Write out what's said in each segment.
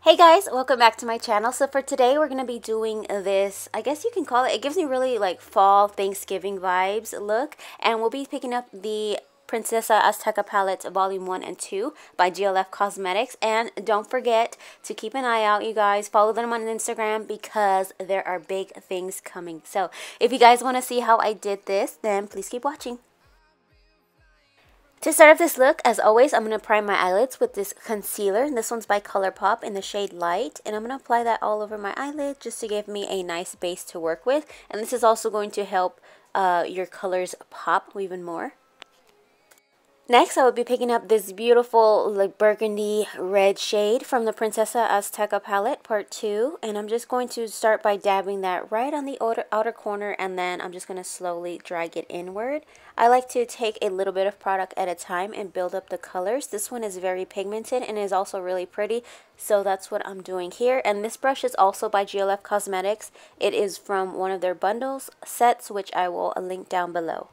Hey guys, welcome back to my channel. So for today we're going to be doing this, I guess you can call it gives me really like fall Thanksgiving vibes look, and we'll be picking up the Princesa Azteca palettes volume 1 and 2 by GLF Cosmetics. And don't forget to keep an eye out, you guys. Follow them on Instagram because there are big things coming. So if you guys want to see how I did this, then please keep watching. To start off this look, as always, I'm going to prime my eyelids with this concealer. This one's by ColourPop in the shade Light. And I'm going to apply that all over my eyelid just to give me a nice base to work with. And this is also going to help your colors pop even more. Next, I will be picking up this beautiful like burgundy red shade from the Princesa Azteca palette, part 2. And I'm just going to start by dabbing that right on the outer corner, and then I'm just going to slowly drag it inward. I like to take a little bit of product at a time and build up the colors. This one is very pigmented and is also really pretty, so that's what I'm doing here. And this brush is also by GLF Cosmetics. It is from one of their bundles sets, which I will link down below.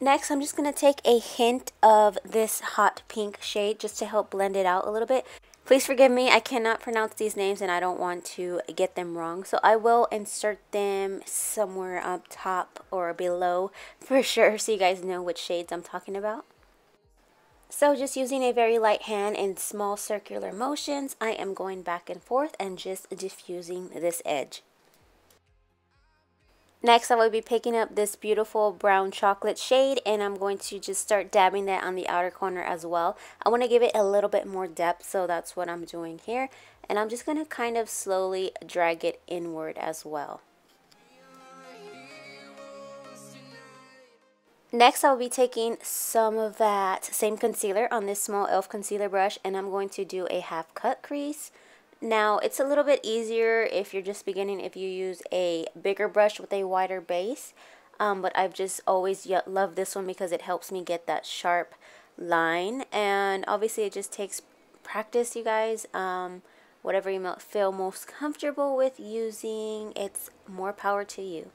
Next, I'm just going to take a hint of this hot pink shade just to help blend it out a little bit. Please forgive me, I cannot pronounce these names and I don't want to get them wrong. So I will insert them somewhere up top or below for sure so you guys know which shades I'm talking about. So just using a very light hand in small circular motions, I am going back and forth and just diffusing this edge. Next, I will be picking up this beautiful brown chocolate shade, and I'm going to just start dabbing that on the outer corner as well. I want to give it a little bit more depth, so that's what I'm doing here. And I'm just going to kind of slowly drag it inward as well. Next, I'll be taking some of that same concealer on this small e.l.f. concealer brush, and I'm going to do a half cut crease. Now, it's a little bit easier if you're just beginning if you use a bigger brush with a wider base. But I've just always loved this one because it helps me get that sharp line. And obviously, it just takes practice, you guys. Whatever you feel most comfortable with using, it's more power to you.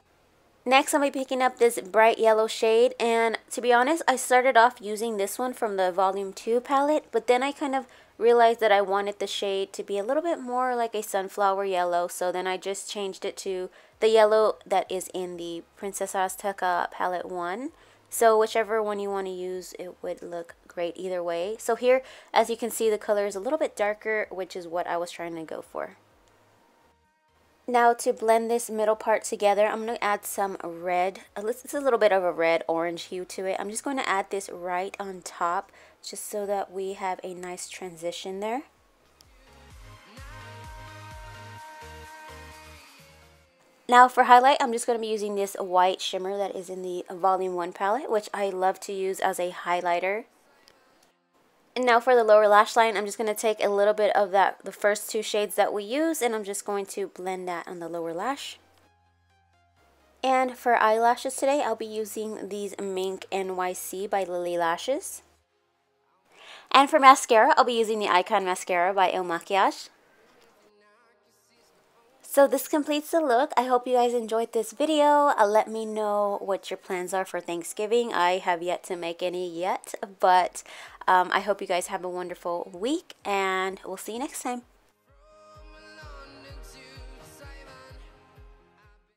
Next, I'll be picking up this bright yellow shade. And to be honest, I started off using this one from the Volume 2 palette. But then I kind of realized that I wanted the shade to be a little bit more like a sunflower yellow, so then I just changed it to the yellow that is in the Princesa Azteca palette 1. So whichever one you want to use, it would look great either way. So here, as you can see, the color is a little bit darker, which is what I was trying to go for. Now to blend this middle part together, I'm going to add some red. It's a little bit of a red-orange hue to it. I'm just going to add this right on top just so that we have a nice transition there. Now for highlight, I'm just going to be using this white shimmer that is in the Volume 1 palette, which I love to use as a highlighter. And now for the lower lash line, I'm just going to take a little bit of the first two shades that we use, and I'm just going to blend that on the lower lash. And for eyelashes today, I'll be using these Mink NYC by Lily Lashes. And for mascara, I'll be using the Icon Mascara by Il Makiage. So this completes the look. I hope you guys enjoyed this video. Let me know what your plans are for Thanksgiving. I have yet to make any yet, but I hope you guys have a wonderful week, and we'll see you next time.